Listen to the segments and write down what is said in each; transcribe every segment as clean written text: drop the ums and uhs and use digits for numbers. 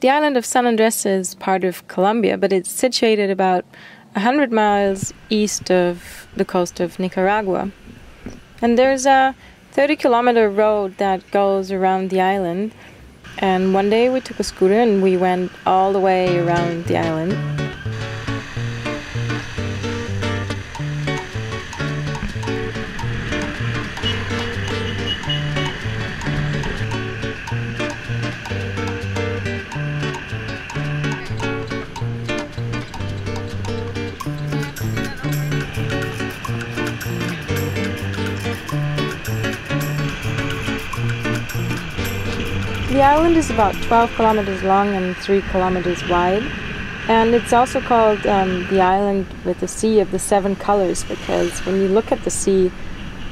The island of San Andres is part of Colombia, but it's situated about 100 miles east of the coast of Nicaragua. And there's a 30-kilometer road that goes around the island. And one day we took a scooter and we went all the way around the island. The island is about 12 kilometers long and 3 kilometers wide, and it's also called the island with the sea of the 7 colors, because when you look at the sea,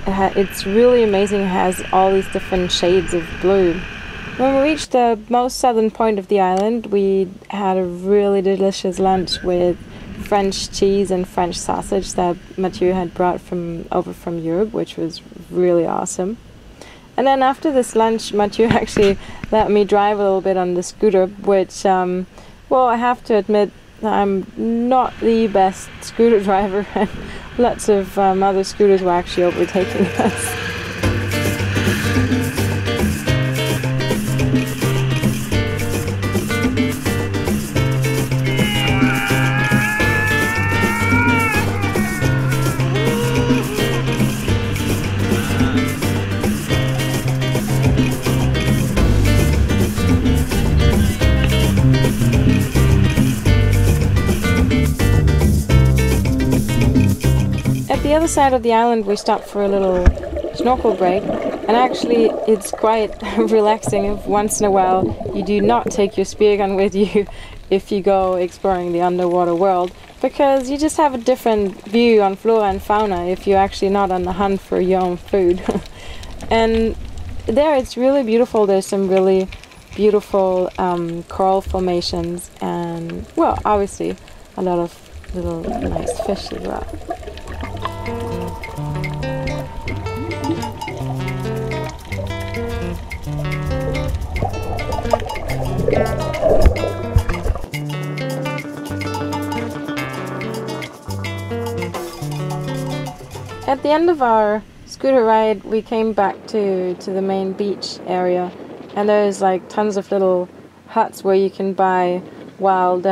it's really amazing. It has all these different shades of blue. When we reached the most southern point of the island, we had a really delicious lunch with French cheese and French sausage that Matthieu had brought over from Europe, which was really awesome. And then after this lunch, Matthieu actually let me drive a little bit on the scooter, which, well, I have to admit, I'm not the best scooter driver, and lots of other scooters were actually overtaking us. At the other side of the island we stopped for a little snorkel break, and actually it's quite relaxing if once in a while you do not take your spear gun with you if you go exploring the underwater world, because you just have a different view on flora and fauna if you're actually not on the hunt for your own food. And there it's really beautiful. There's some really beautiful coral formations and, well, obviously a lot of little nice fish as well. At the end of our scooter ride, we came back to the main beach area, and there's like tons of little huts where you can buy wild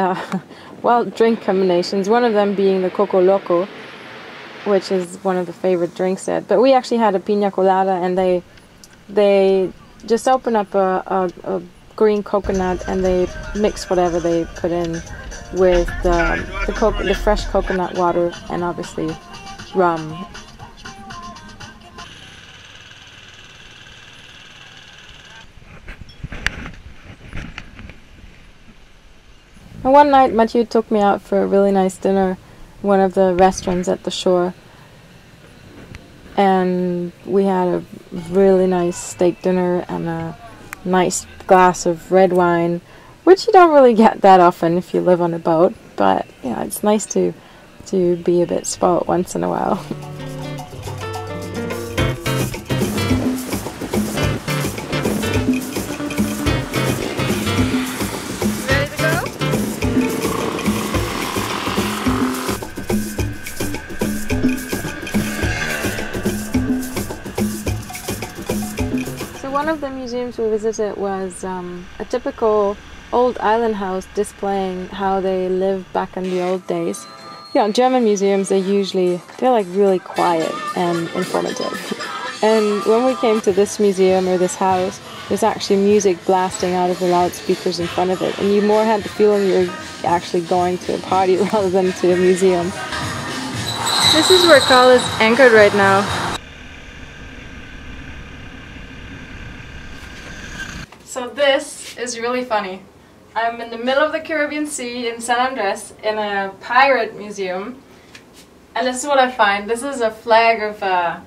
drink combinations, one of them being the Coco Loco, which is one of the favorite drinks there. But we actually had a piña colada, and they just open up a green coconut and they mix whatever they put in with the fresh coconut water and obviously rum. And one night Matthieu took me out for a really nice dinner, one of the restaurants at the shore, and we had a really nice steak dinner and a nice glass of red wine, which you don't really get that often if you live on a boat, but yeah, it's nice to be a bit spoiled once in a while. One of the museums we visited was a typical old island house displaying how they lived back in the old days. Yeah, German museums, they're like really quiet and informative. And when we came to this museum or this house, there's actually music blasting out of the loudspeakers in front of it, and you more had the feeling you're actually going to a party rather than to a museum. This is where Karl is anchored right now. So this is really funny. I'm in the middle of the Caribbean Sea in San Andres in a pirate museum, and this is what I find. This is a flag of a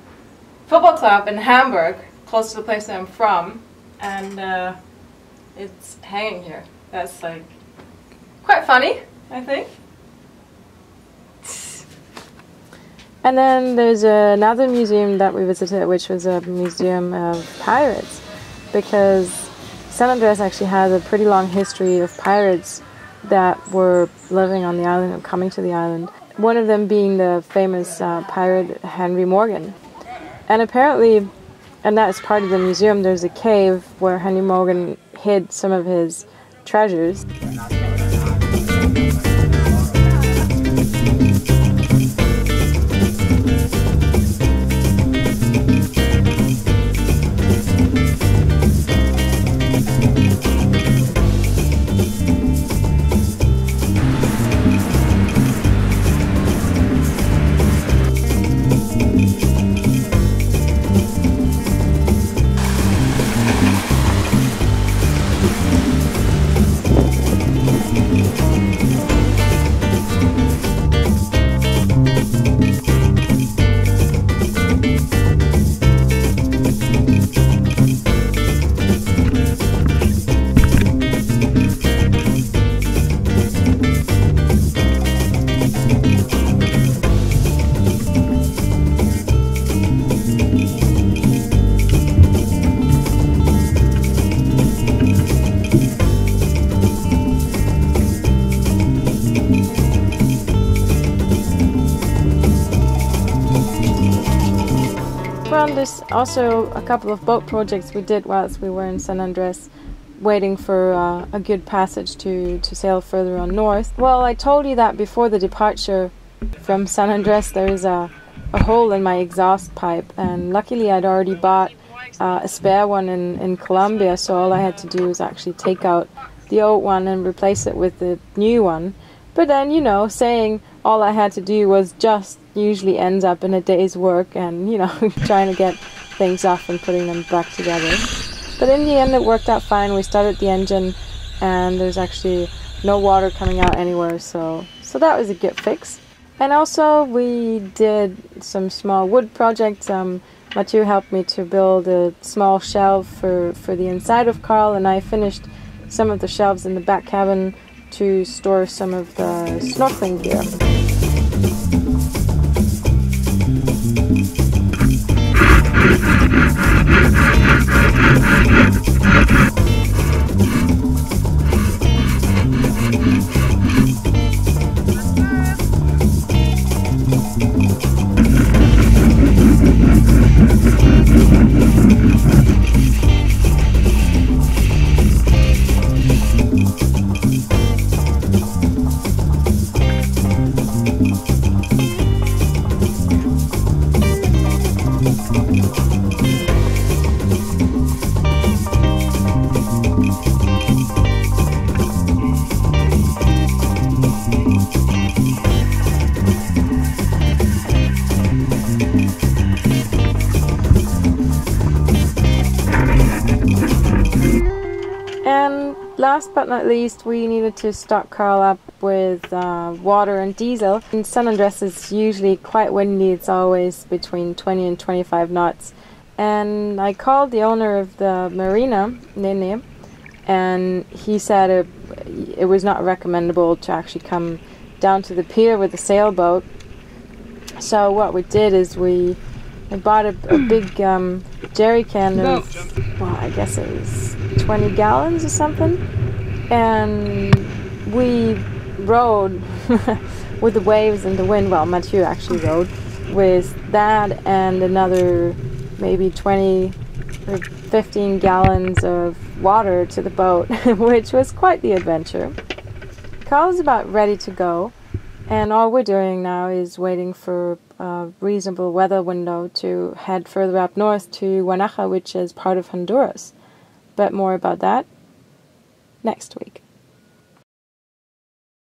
football club in Hamburg, close to the place that I'm from, and it's hanging here. That's like quite funny, I think. And then there's another museum that we visited, which was a museum of pirates, because San Andres actually has a pretty long history of pirates that were living on the island and coming to the island. One of them being the famous pirate Henry Morgan. And apparently, and that is part of the museum, there's a cave where Henry Morgan hid some of his treasures. Well, there's also a couple of boat projects we did whilst we were in San Andres, waiting for a good passage to sail further on north. Well, I told you that before the departure from San Andres there is a hole in my exhaust pipe, and luckily I'd already bought a spare one in Colombia, so all I had to do was actually take out the old one and replace it with the new one. But then, you know, saying all I had to do was just usually ends up in a day's work, and, you know, trying to get things off and putting them back together. But in the end it worked out fine. We started the engine and there's actually no water coming out anywhere, so that was a good fix. And also we did some small wood projects. Matthieu helped me to build a small shelf for the inside of Karl, and I finished some of the shelves in the back cabin to store some of the snorkeling gear. And last but not least, we needed to stock Karl up with water and diesel. In San Andres is usually quite windy. It's always between 20 and 25 knots. And I called the owner of the marina, Nene, and he said it was not recommendable to actually come down to the pier with a sailboat. So what we did is I bought a big jerry can of, well, I guess it was 20 gallons or something, and we rode with the waves and the wind. Well, Matthieu actually rode with that and another maybe 20 or 15 gallons of water to the boat, which was quite the adventure. Karl's about ready to go, and all we're doing now is waiting for a reasonable weather window to head further up north to Guanaja, which is part of Honduras. But more about that next week.